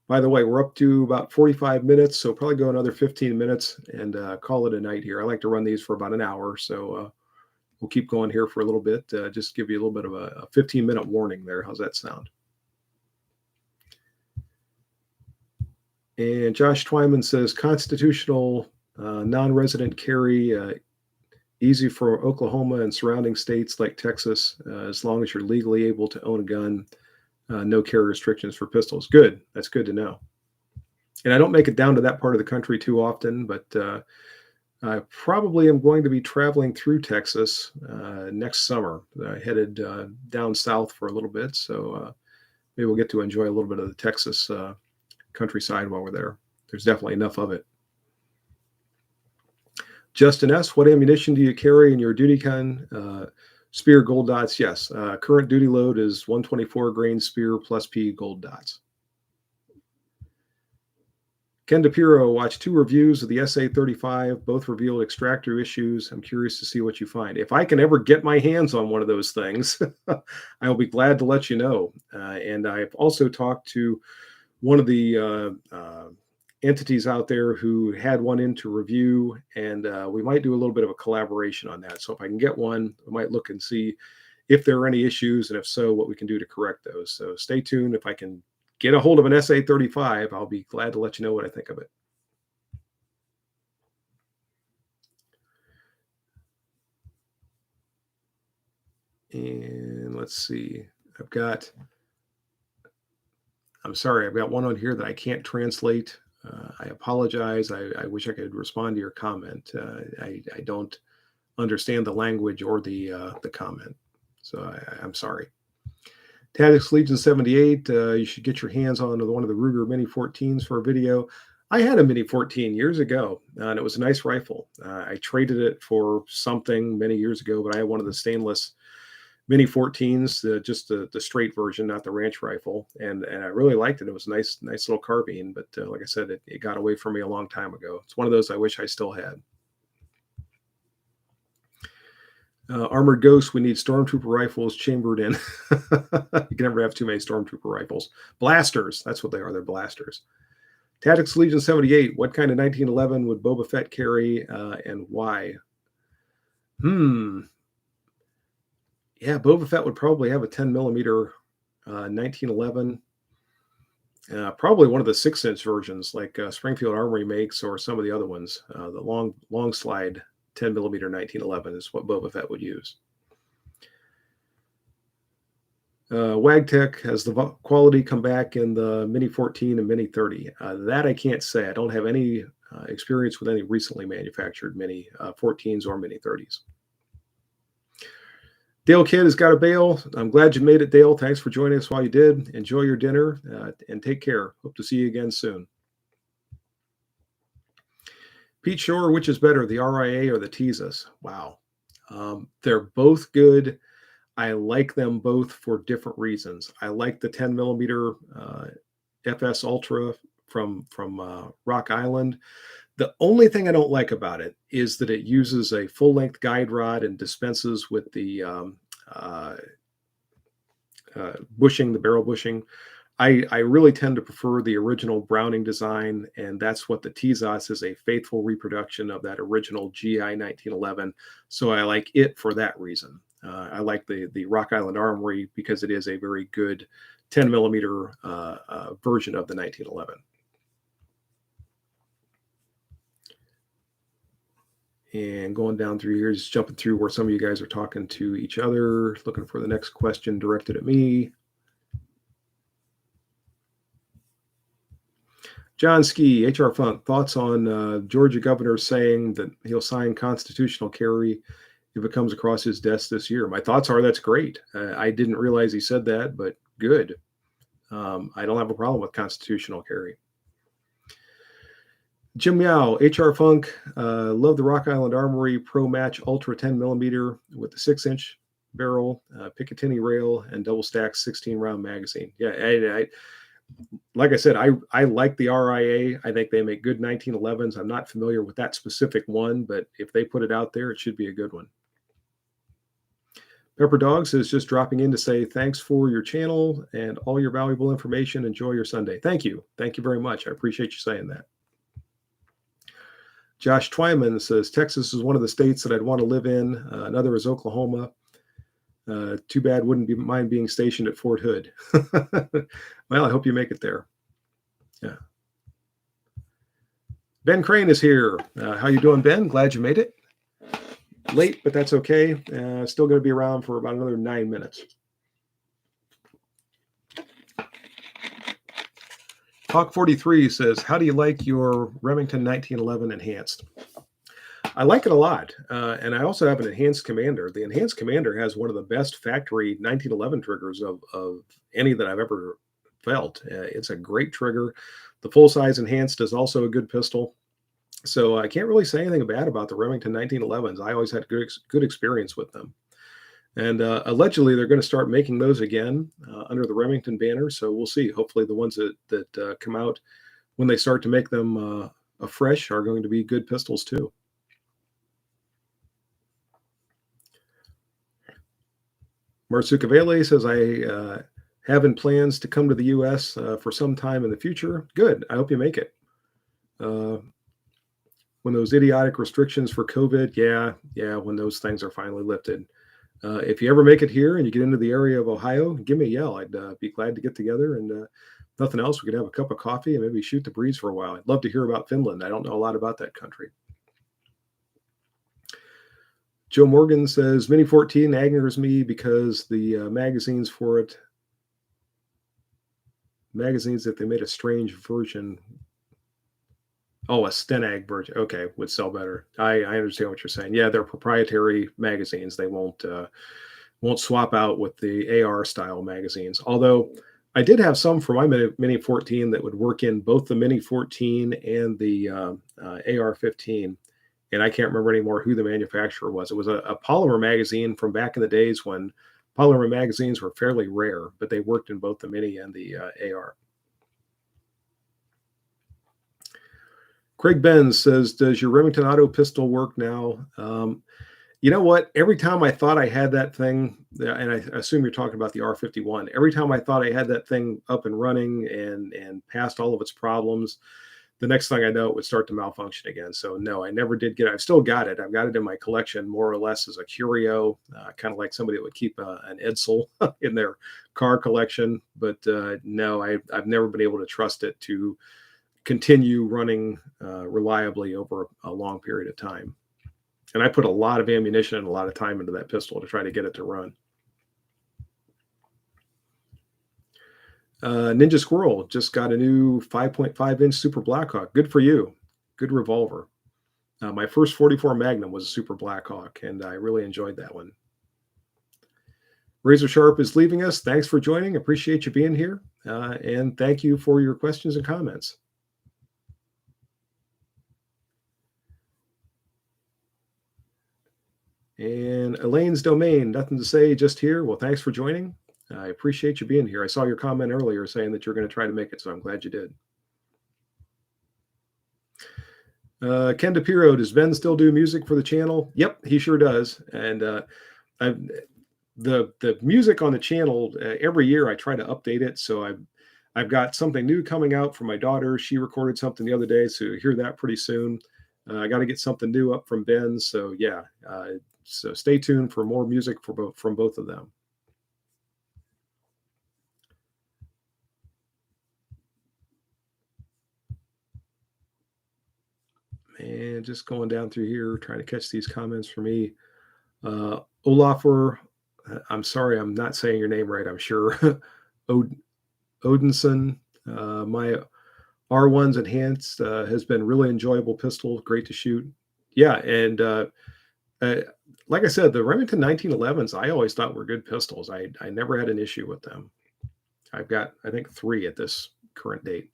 By the way, we're up to about 45 minutes, so probably go another 15 minutes and call it a night here. I like to run these for about an hour, so we'll keep going here for a little bit. Just give you a little bit of a 15-minute warning there. How's that sound? And Josh Twyman says constitutional non-resident carry, easy for Oklahoma and surrounding states like Texas, as long as you're legally able to own a gun. No carry restrictions for pistols. Good. That's good to know. And I don't make it down to that part of the country too often, but I probably am going to be traveling through Texas next summer. Headed down south for a little bit, so maybe we'll get to enjoy a little bit of the Texas countryside while we're there. There's definitely enough of it. Justin S., what ammunition do you carry in your duty gun? Spear gold dots, yes. Current duty load is 124 grain Spear plus P gold dots. Ken DePiro watched 2 reviews of the SA-35. Both revealed extractor issues. I'm curious to see what you find. If I can ever get my hands on one of those things, I will be glad to let you know. And I've also talked to one of the entities out there who had one in to review, and we might do a little bit of a collaboration on that. So if I can get one, I might look and see if there are any issues, and if so, what we can do to correct those. So stay tuned. If I can get a hold of an SA-35, I'll be glad to let you know what I think of it. And let's see. I'm sorry, I've got one on here that I can't translate. I apologize. I wish I could respond to your comment. I don't understand the language or the comment, so I'm sorry. Tactics Legion 78. You should get your hands on one of the Ruger Mini 14s for a video. I had a Mini 14 years ago, and it was a nice rifle. I traded it for something many years ago, but I had one of the stainless Mini 14s, just the straight version, not the ranch rifle, and I really liked it. It was a nice little carbine, but like I said, it got away from me a long time ago. It's one of those I wish I still had. Armored Ghost, we need stormtrooper rifles chambered in. You can never have too many stormtrooper rifles. Blasters, that's what they are. They're blasters. Tactics Legion 78, what kind of 1911 would Boba Fett carry and why? Yeah, Boba Fett would probably have a 10 millimeter 1911. Probably one of the 6-inch versions like Springfield Armory makes, or some of the other ones. The long slide 10 millimeter 1911 is what Boba Fett would use. Wagtech, has the quality come back in the Mini 14 and Mini 30? That I can't say. I don't have any experience with any recently manufactured Mini 14s or Mini 30s. Dale Kidd has got a bail. I'm glad you made it, Dale. Thanks for joining us while you did. Enjoy your dinner and take care. Hope to see you again soon. Pete Shore, which is better, the RIA or the Tejas? Wow. They're both good. I like them both for different reasons. I like the 10 millimeter FS Ultra from Rock Island. The only thing I don't like about it is that it uses a full-length guide rod and dispenses with the bushing, the barrel bushing. I really tend to prefer the original Browning design, and that's what the Tejas is, a faithful reproduction of that original GI 1911. So I like it for that reason. I like the Rock Island Armory because it is a very good 10 millimeter version of the 1911. And going down through here, just jumping through where some of you guys are talking to each other, looking for the next question directed at me. John Ski, HRFunk, thoughts on Georgia governor saying that he'll sign constitutional carry if it comes across his desk this year? My thoughts are that's great. I didn't realize he said that, but good. I don't have a problem with constitutional carry. Jim Yao, HRFunk, love the Rock Island Armory Pro Match Ultra 10 millimeter with the 6-inch barrel, Picatinny rail, and double stack 16 round magazine. Yeah, like I said, I like the RIA. I think they make good 1911s. I'm not familiar with that specific one, but if they put it out there, it should be a good one. Pepper Dogs is just dropping in to say thanks for your channel and all your valuable information. Enjoy your Sunday. Thank you. Thank you very much. I appreciate you saying that. Josh Twyman says Texas is one of the states that I'd want to live in. Another is Oklahoma. Too bad wouldn't mind being stationed at Fort Hood. Well, I hope you make it there. Yeah. Ben Crane is here. How you doing, Ben? Glad you made it. Late, but that's okay. Still going to be around for about another 9 minutes. Talk 43 says, how do you like your Remington 1911 Enhanced? I like it a lot. And I also have an Enhanced Commander. The Enhanced Commander has one of the best factory 1911 triggers of any that I've ever felt. It's a great trigger. The full-size Enhanced is also a good pistol. So I can't really say anything bad about the Remington 1911s. I always had good experience with them. And allegedly, they're going to start making those again under the Remington banner. So we'll see. Hopefully, the ones that come out when they start to make them afresh are going to be good pistols too. Marsukavele says, I have in plans to come to the U.S. For some time in the future. Good. I hope you make it. When those idiotic restrictions for COVID, yeah, when those things are finally lifted. If you ever make it here and you get into the area of Ohio, give me a yell. I'd be glad to get together, and nothing else, we could have a cup of coffee and maybe shoot the breeze for a while. I'd love to hear about Finland. I don't know a lot about that country. Joe Morgan says, Mini 14 angers me because the magazines for it, magazines that they made a strange version. Oh, a Stenag version. Okay, would sell better. I understand what you're saying. Yeah, they're proprietary magazines. They won't swap out with the AR style magazines. Although I did have some for my Mini 14 that would work in both the Mini 14 and the AR-15. And I can't remember anymore who the manufacturer was. It was a polymer magazine from back in the days when polymer magazines were fairly rare, but they worked in both the Mini and the AR. Craig Benz says, does your Remington auto pistol work now? You know what? Every time I thought I had that thing, and I assume you're talking about the R51, every time I thought I had that thing up and running and past all of its problems, the next thing I know, it would start to malfunction again. So no, I never did get it. I've still got it. I've got it in my collection more or less as a curio, kind of like somebody that would keep an Edsel in their car collection. But no, I've never been able to trust it to continue running reliably over a long period of time. And I put a lot of ammunition and a lot of time into that pistol to try to get it to run. Ninja Squirrel just got a new 5.5-inch Super Blackhawk. Good for you. Good revolver. My first 44 Magnum was a Super Blackhawk, and I really enjoyed that one. Razor Sharp is leaving us. Thanks for joining. Appreciate you being here. And thank you for your questions and comments. And Elaine's Domain, nothing to say, just here. Well, thanks for joining. I appreciate you being here. I saw your comment earlier saying that you're going to try to make it, so I'm glad you did. Ken DePiro, does Ben still do music for the channel? Yep, he sure does. And the music on the channel, every year I try to update it. So I've got something new coming out for my daughter. She recorded something the other day, so you'll hear that pretty soon. I got to get something new up from Ben. So yeah, So stay tuned for more music from both of them. And just going down through here, trying to catch these comments for me. Olafur, I'm sorry, I'm not saying your name right, I'm sure. Odinson, my R1's Enhanced has been really enjoyable pistol, great to shoot. Yeah, and like I said, the Remington 1911s, I always thought were good pistols. I never had an issue with them. I've got, I think, 3 at this current date.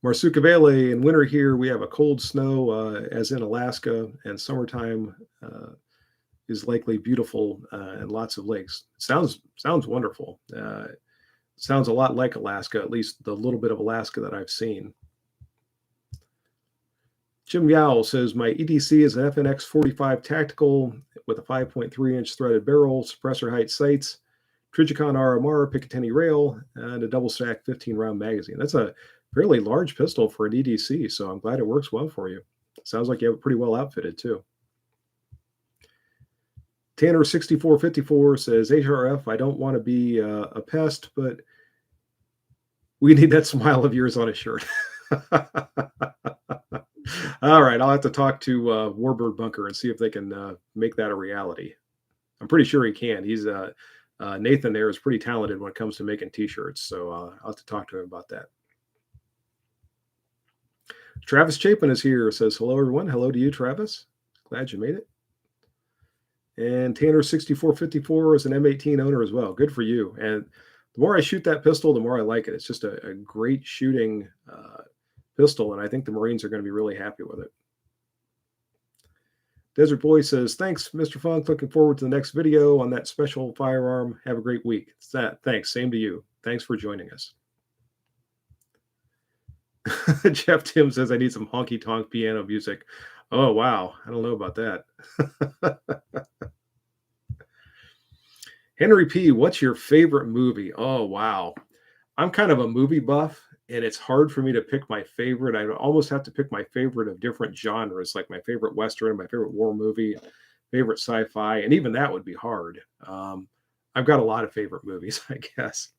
Marsukavele, in winter here, we have a cold snow, as in Alaska, and summertime is likely beautiful and lots of lakes. Sounds wonderful. Sounds a lot like Alaska, at least the little bit of Alaska that I've seen. Jim Yowell says, my EDC is an FNX 45 tactical with a 5.3-inch threaded barrel, suppressor height sights, Trijicon RMR, Picatinny rail, and a double stack 15-round magazine. That's a fairly large pistol for an EDC, so I'm glad it works well for you. Sounds like you have it pretty well outfitted, too. Tanner6454 says, HRF, I don't want to be a pest, but we need that smile of yours on a shirt. All right, I'll have to talk to Warbird Bunker and see if they can make that a reality. I'm pretty sure he can. He's Nathan there is pretty talented when it comes to making T-shirts, so I'll have to talk to him about that. Travis Chapin is here. Says, hello, everyone. Hello to you, Travis. Glad you made it. And Tanner6454 is an M18 owner as well. Good for you. And the more I shoot that pistol, the more I like it. It's just a great shooting pistol, and I think the Marines are going to be really happy with it. Desert Boy says, thanks, Mr. Funk. Looking forward to the next video on that special firearm. Have a great week. It's that. Thanks. Same to you. Thanks for joining us. Jeff Tim says, I need some honky tonk piano music. Oh, wow. I don't know about that. Henry P., what's your favorite movie? Oh, wow. I'm kind of a movie buff, and it's hard for me to pick my favorite. I almost have to pick my favorite of different genres, like my favorite Western, my favorite war movie, favorite sci-fi, and even that would be hard. I've got a lot of favorite movies, I guess.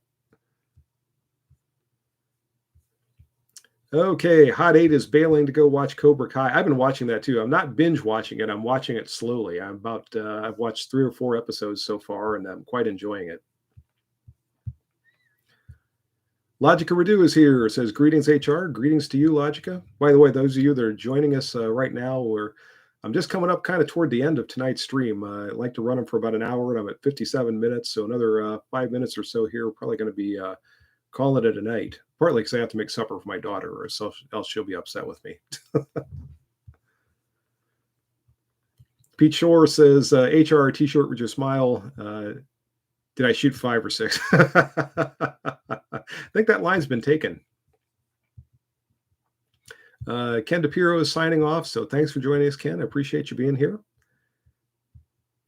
Okay, Hot 8 is bailing to go watch Cobra Kai. I've been watching that too. I'm not binge watching it. I'm watching it slowly. I've watched 3 or 4 episodes so far, and I'm quite enjoying it. Logica Redu is here. It says, greetings, HR. Greetings to you, Logica. By the way, those of you that are joining us right now, I'm just coming up kind of toward the end of tonight's stream. I like to run them for about an hour, and I'm at 57 minutes, so another 5 minutes or so here. We're probably going to be calling it a night, partly because I have to make supper for my daughter, or else she'll be upset with me. Pete Shore says, HR T-shirt with your smile. Did I shoot 5 or 6? I think that line's been taken. Ken DePiro is signing off, so thanks for joining us, Ken. I appreciate you being here.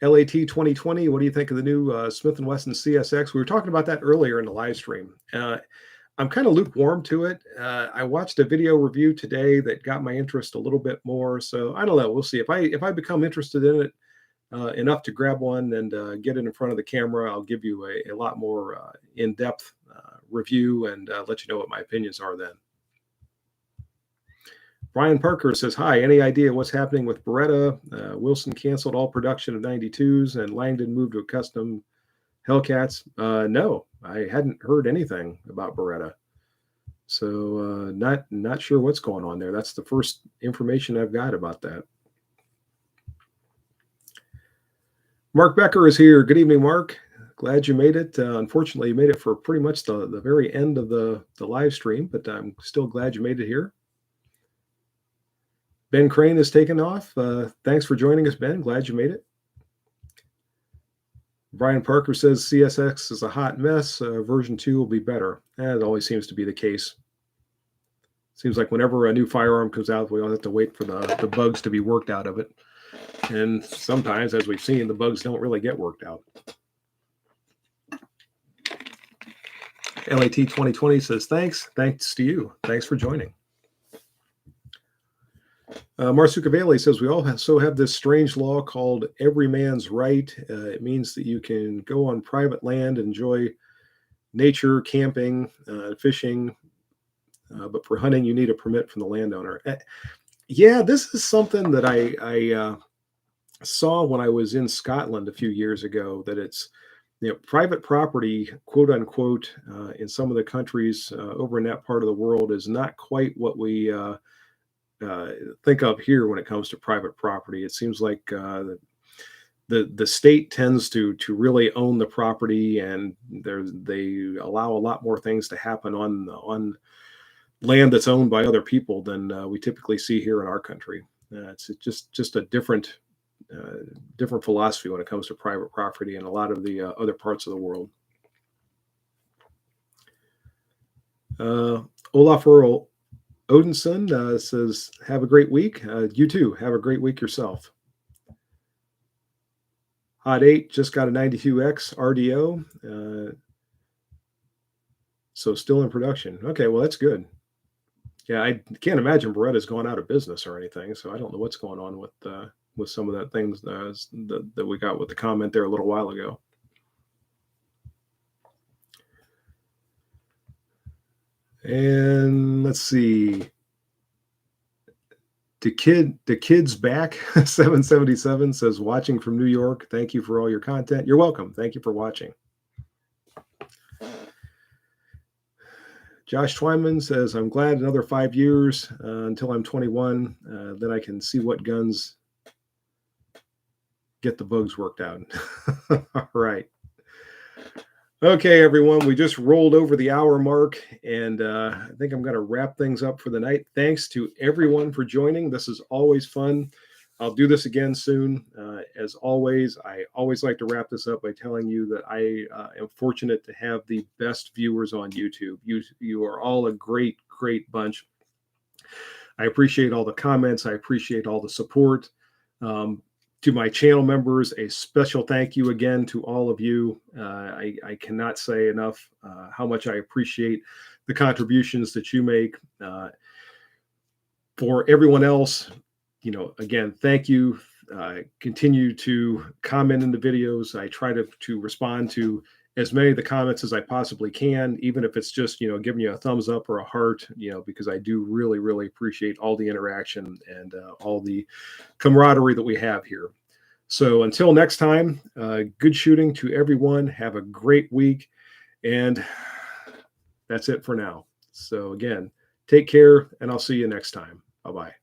LAT 2020, what do you think of the new Smith & Wesson CSX? We were talking about that earlier in the live stream. I'm kind of lukewarm to it. I watched a video review today that got my interest a little bit more, so I don't know. We'll see. If I become interested in it enough to grab one and get it in front of the camera, I'll give you a lot more in-depth review and let you know what my opinions are then. Brian Parker says, hi, any idea what's happening with Beretta? Wilson canceled all production of 92s and Langdon moved to a custom Hellcats. No, I hadn't heard anything about Beretta. So not sure what's going on there. That's the first information I've got about that. Mark Becker is here. Good evening, Mark. Glad you made it. Unfortunately, you made it for pretty much the very end of the live stream, but I'm still glad you made it here. Ben Crane is taken off. Thanks for joining us, Ben. Glad you made it. Brian Parker says CSX is a hot mess. Version 2 will be better. That always seems to be the case. Seems like whenever a new firearm comes out, we all have to wait for the bugs to be worked out of it. And sometimes, as we've seen, the bugs don't really get worked out. LAT 2020 says, thanks. Thanks to you. Thanks for joining. Marsukaveli says we all have this strange law called every man's right. It means that you can go on private land, enjoy nature, camping, fishing, but for hunting you need a permit from the landowner. Yeah, this is something that I saw when I was in Scotland a few years ago. That it's private property, quote unquote, in some of the countries over in that part of the world is not quite what we think of here when it comes to private property. It seems like the state tends to really own the property, and they allow a lot more things to happen on land that's owned by other people than we typically see here in our country. It's just a different philosophy when it comes to private property in a lot of the other parts of the world. Olaf Earl Odinson says, have a great week. You too. Have a great week yourself. Hot 8 just got a 92X RDO. So still in production. Okay, well, that's good. Yeah, I can't imagine Beretta's gone out of business or anything. So I don't know what's going on with some of that things that we got with the comment there a little while ago. And let's see. The kids back 777 says, watching from New York. Thank you for all your content. You're welcome. Thank you for watching. Josh Twyman says, I'm glad another 5 years until I'm 21. Then I can see what guns get the bugs worked out. All right. Okay, everyone, we just rolled over the hour mark, and I think I'm going to wrap things up for the night. Thanks to everyone for joining. This is always fun. I'll do this again soon. As always, I always like to wrap this up by telling you that I am fortunate to have the best viewers on YouTube. You are all a great, great bunch. I appreciate all the comments. I appreciate all the support. To my channel members, a special thank you again to all of you. I cannot say enough how much I appreciate the contributions that you make. For everyone else, again, thank you. Continue to comment in the videos. I try to respond to as many of the comments as I possibly can, even if it's just, giving you a thumbs up or a heart, because I do really, really appreciate all the interaction and all the camaraderie that we have here. So until next time, good shooting to everyone. Have a great week. And that's it for now. So again, take care, and I'll see you next time. Bye-bye.